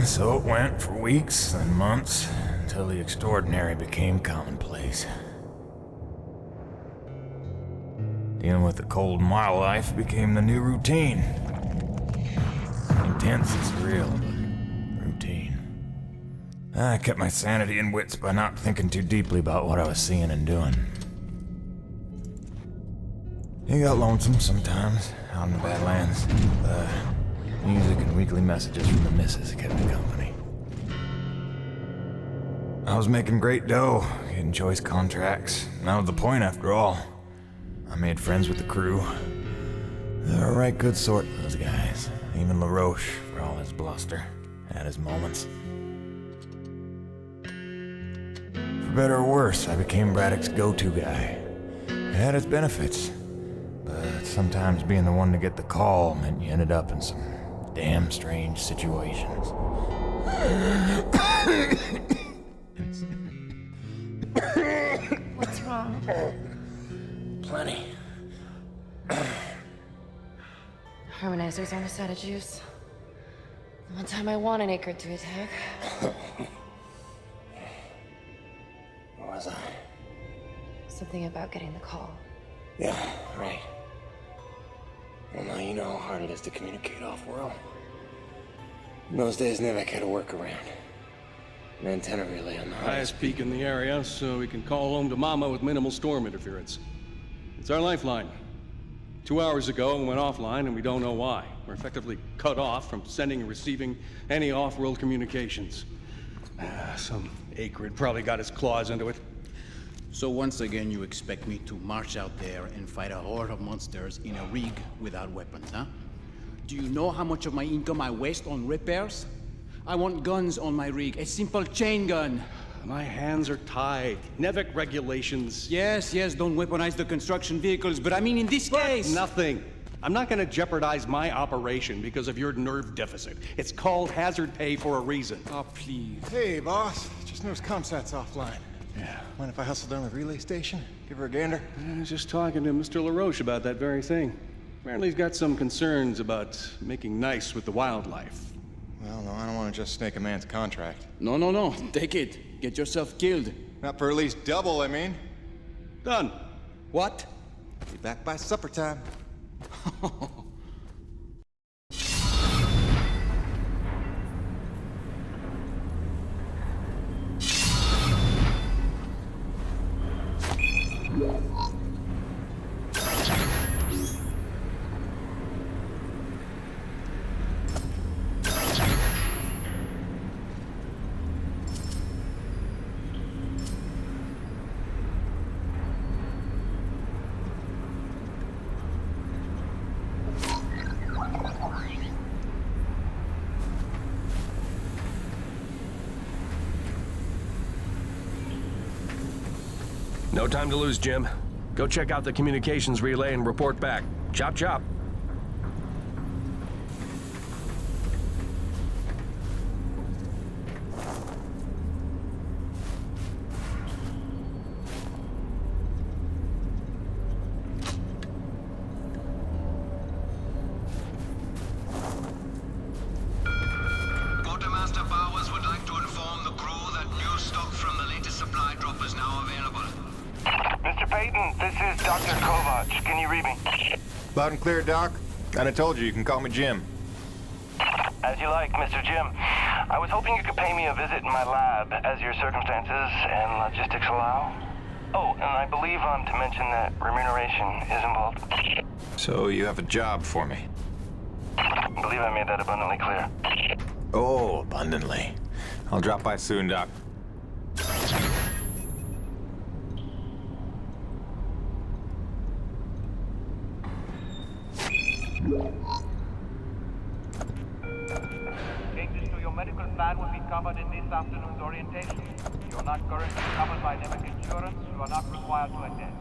So it went for weeks and months, until the extraordinary became commonplace. Dealing with the cold in my life became the new routine. Intense is real, but routine. I kept my sanity and wits by not thinking too deeply about what I was seeing and doing. It got lonesome sometimes, out in the Badlands. Music and weekly messages from the missus kept me company. I was making great dough, getting choice contracts, and that was the point after all. I made friends with the crew. They're a right good sort, those guys. Even LaRoche, for all his bluster, had his moments. For better or worse, I became Braddock's go-to guy. It had its benefits, but sometimes being the one to get the call meant you ended up in some damn strange situations. What's wrong? Plenty. Harmonizers almost out of juice. The one time I want an Akrid to attack. Where was I? Something about getting the call. Yeah, right. Well, now you know how hard it is to communicate off-world. In those days, NEVEC had a workaround. An antenna relay on the highest peak in the area, so we can call home to Mama with minimal storm interference. It's our lifeline. 2 hours ago, it went offline, and we don't know why. We're effectively cut off from sending and receiving any off-world communications. Some Akrid probably got his claws into it. So once again, you expect me to march out there and fight a horde of monsters in a rig without weapons, huh? Do you know how much of my income I waste on repairs? I want guns on my rig, a simple chain gun. My hands are tied. NEVEC regulations. Yes, don't weaponize the construction vehicles, but I mean in this case. Nothing. I'm not gonna jeopardize my operation because of your nerve deficit. It's called hazard pay for a reason. Oh, please. Hey, boss. Just noticed ComSat's offline. Yeah. Mind if I hustle down to the relay station? Give her a gander? I was just talking to Mr. LaRoche about that very thing. Apparently he's got some concerns about making nice with the wildlife. Well, no, I don't want to just snake a man's contract. No. Take it. Get yourself killed. Not for at least double, I mean. Done. What? Be back by supper time. No time to lose, Jim. Go check out the communications relay and report back. Chop, chop. Quartermaster Bowers would like to inform the crew that new stock from the latest supply drop is now available. Mr. Peyton, this is Dr. Kovac. Can you read me? Loud and clear, Doc. And I told you can call me Jim. As you like, Mr. Jim. I was hoping you could pay me a visit in my lab as your circumstances and logistics allow. Oh, and I believe I'm to mention that remuneration is involved. So you have a job for me? I believe I made that abundantly clear. Oh, abundantly. I'll drop by soon, Doc. Changes to your medical plan will be covered in this afternoon's orientation. If you're not currently covered by NEVEC insurance, you are not required to attend.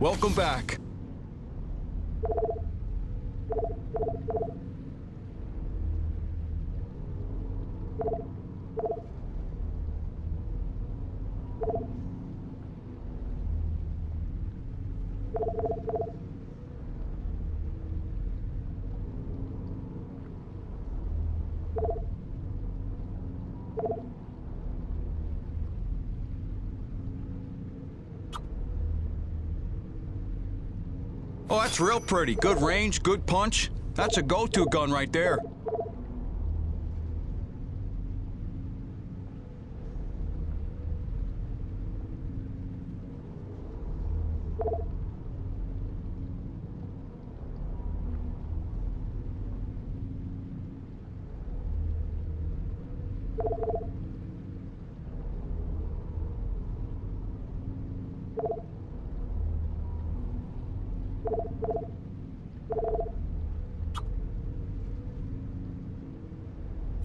Welcome back. Oh, that's real pretty. Good range, good punch. That's a go-to gun right there.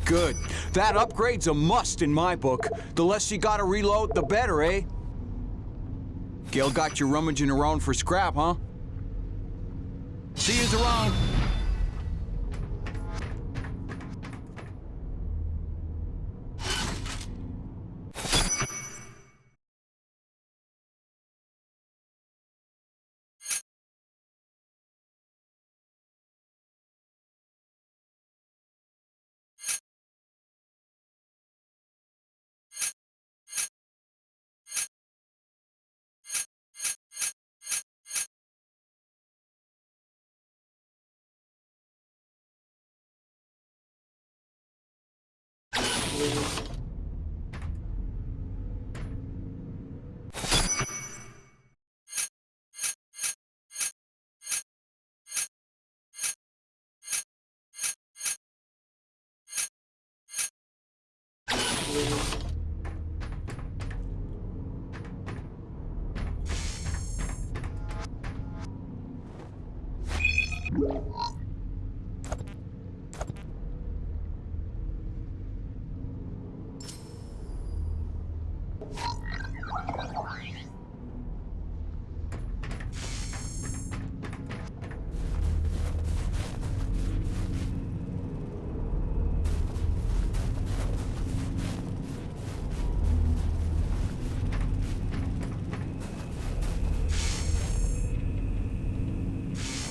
Good. That upgrade's a must in my book. The less you gotta reload, the better, eh? Gil got you rummaging around for scrap, huh? See yous around.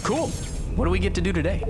Cool. What do we get to do today?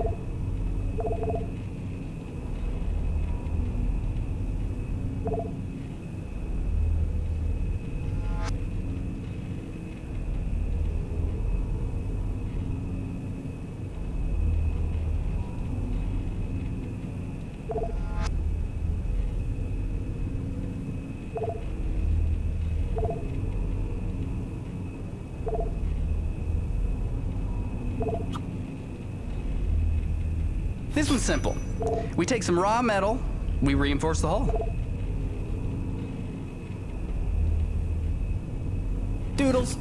This one's simple. We take some raw metal, we reinforce the hull. Doodles.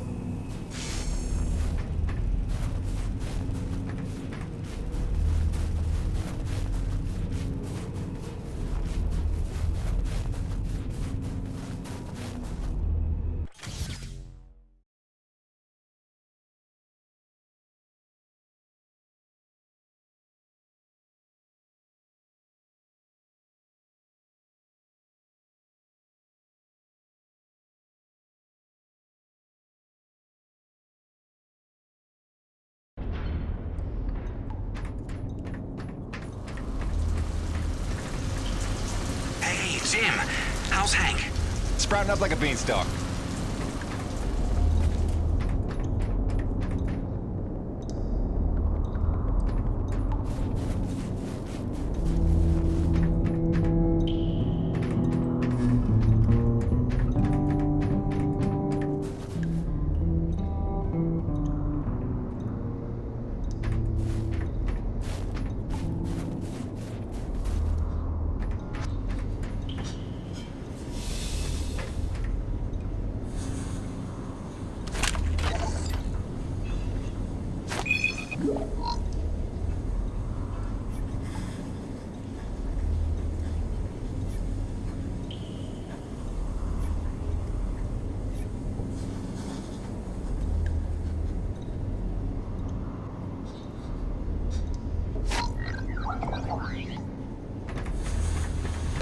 Jim, how's Hank? Sprouting up like a beanstalk.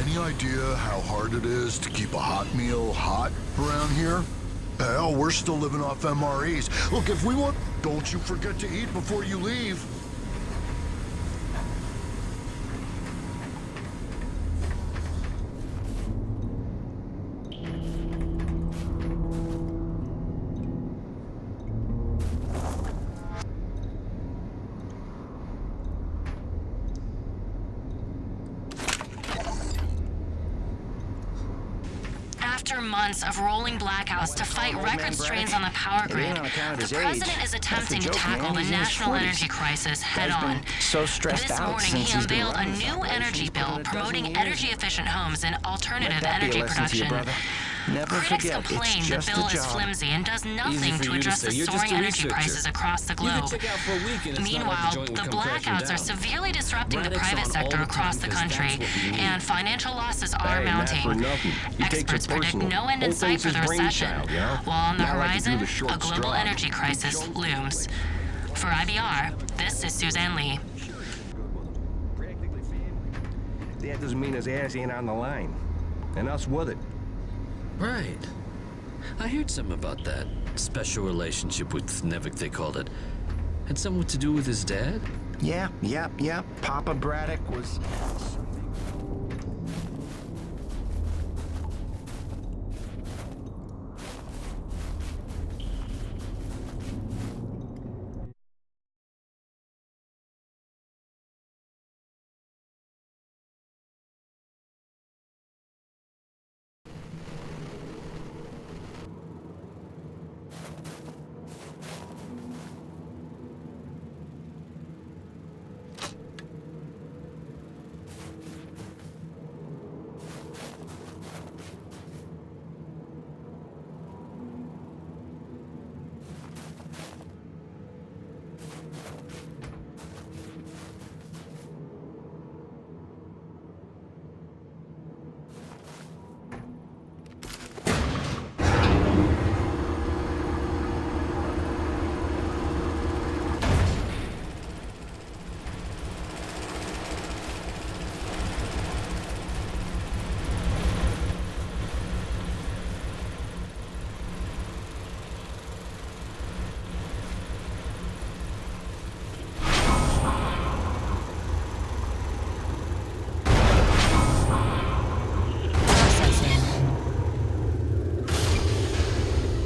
Any idea how hard it is to keep a hot meal hot around here? Hell, we're still living off MREs. Look, if we want... Don't you forget to eat before you leave. After months of rolling blackouts to fight record strains on the power grid, the president is attempting to tackle the national energy crisis head-on. This morning, he unveiled a new energy bill promoting energy-efficient homes and alternative energy production. Critics complain the bill is flimsy and does nothing to address the soaring energy prices across the globe. Meanwhile, the blackouts are severely disrupting the private sector across the country, and financial losses are mounting. Experts predict no end in sight for the recession, while on the horizon, a global energy crisis looms. For IBR, this is Suzanne Lee. That doesn't mean his ass ain't on the line. And us with it. Right. I heard something about that. Special relationship with NEVEC, they called it. Had something to do with his dad? Yeah. Papa Braddock was...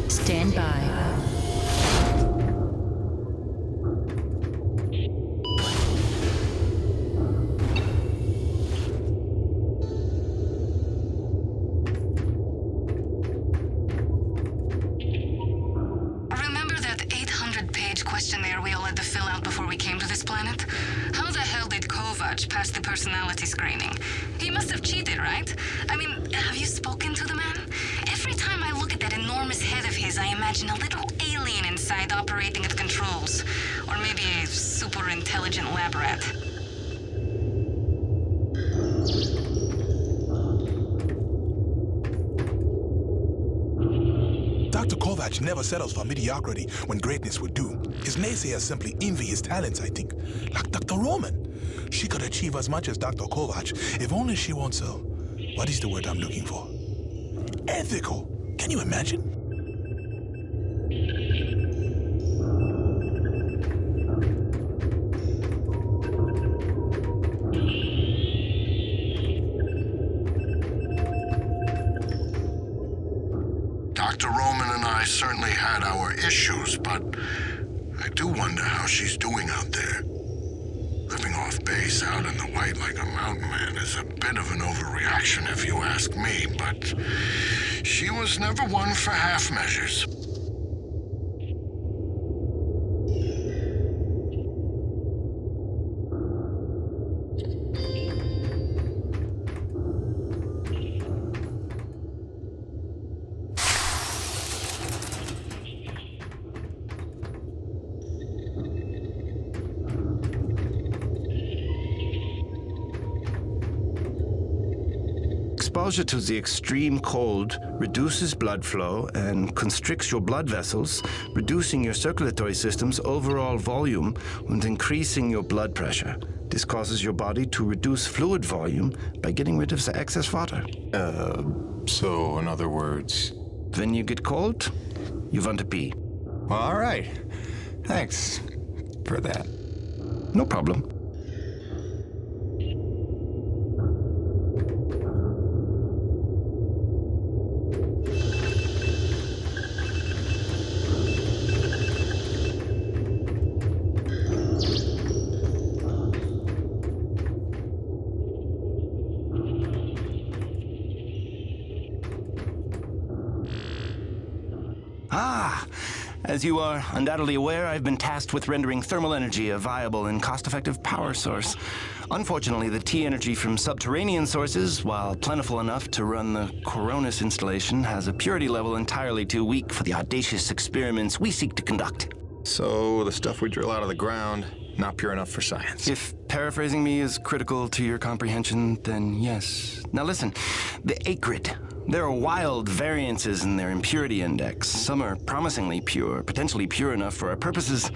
Stand by. Remember that 800-page questionnaire we all had to fill out before we came to this planet? How the hell did Kovac pass the personality screening? He must have cheated, right? I mean, have you spoken to the man? Every time I look at that enormous head of his, I imagine a little alien inside operating at controls. Or maybe a super intelligent lab rat. Dr. Kovac never settles for mediocrity when greatness would do. His naysayers simply envy his talents, I think. Like Dr. Roman. She could achieve as much as Dr. Kovac if only she wants so. What is the word I'm looking for? Ethical. Can you imagine? Dr. Roman and I certainly had our issues, but I do wonder how she's doing out there. Living off base out in the white like a mountain man is a bit of an overreaction if you ask me, but she was never one for half measures. Exposure to the extreme cold reduces blood flow and constricts your blood vessels, reducing your circulatory system's overall volume and increasing your blood pressure. This causes your body to reduce fluid volume by getting rid of the excess water. So in other words... When you get cold, you want to pee. Well, all right. Thanks for that. No problem. As you are undoubtedly aware, I've been tasked with rendering thermal energy a viable and cost-effective power source. Unfortunately, the T-energy from subterranean sources, while plentiful enough to run the colonist installation, has a purity level entirely too weak for the audacious experiments we seek to conduct. So the stuff we drill out of the ground, not pure enough for science. If paraphrasing me is critical to your comprehension, then yes. Now listen, the Akrid. There are wild variances in their impurity index. Some are promisingly pure, potentially pure enough for our purposes.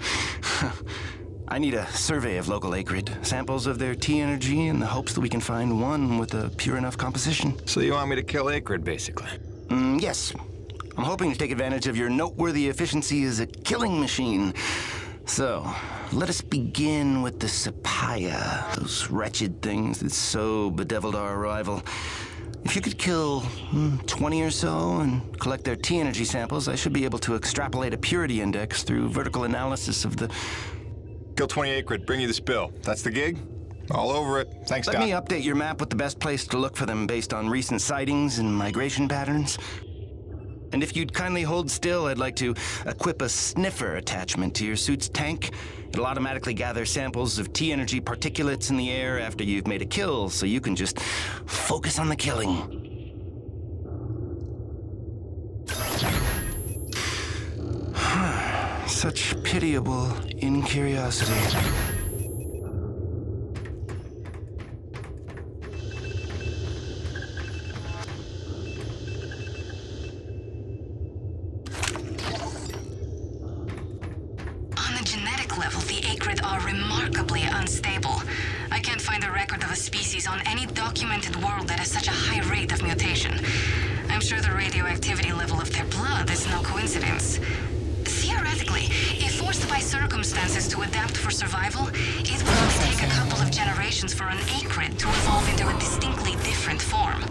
I need a survey of local Akrid, samples of their T-energy in the hopes that we can find one with a pure enough composition. So you want me to kill Akrid, basically? Yes. I'm hoping to take advantage of your noteworthy efficiency as a killing machine. So, let us begin with the Sepia, those wretched things that so bedeviled our arrival. If you could kill 20 or so and collect their T-energy samples, I should be able to extrapolate a purity index through vertical analysis of the... Kill 20 Akrid, bring you the spill. That's the gig? All over it. Thanks, Doc. Let me update your map with the best place to look for them based on recent sightings and migration patterns. And if you'd kindly hold still, I'd like to equip a sniffer attachment to your suit's tank. It'll automatically gather samples of T-energy particulates in the air after you've made a kill, so you can just focus on the killing. Such pitiable incuriosity. Level, the Akrid are remarkably unstable. I can't find a record of a species on any documented world that has such a high rate of mutation. I'm sure the radioactivity level of their blood is no coincidence. Theoretically, if forced by circumstances to adapt for survival, it would only take a couple of generations for an Akrid to evolve into a distinctly different form.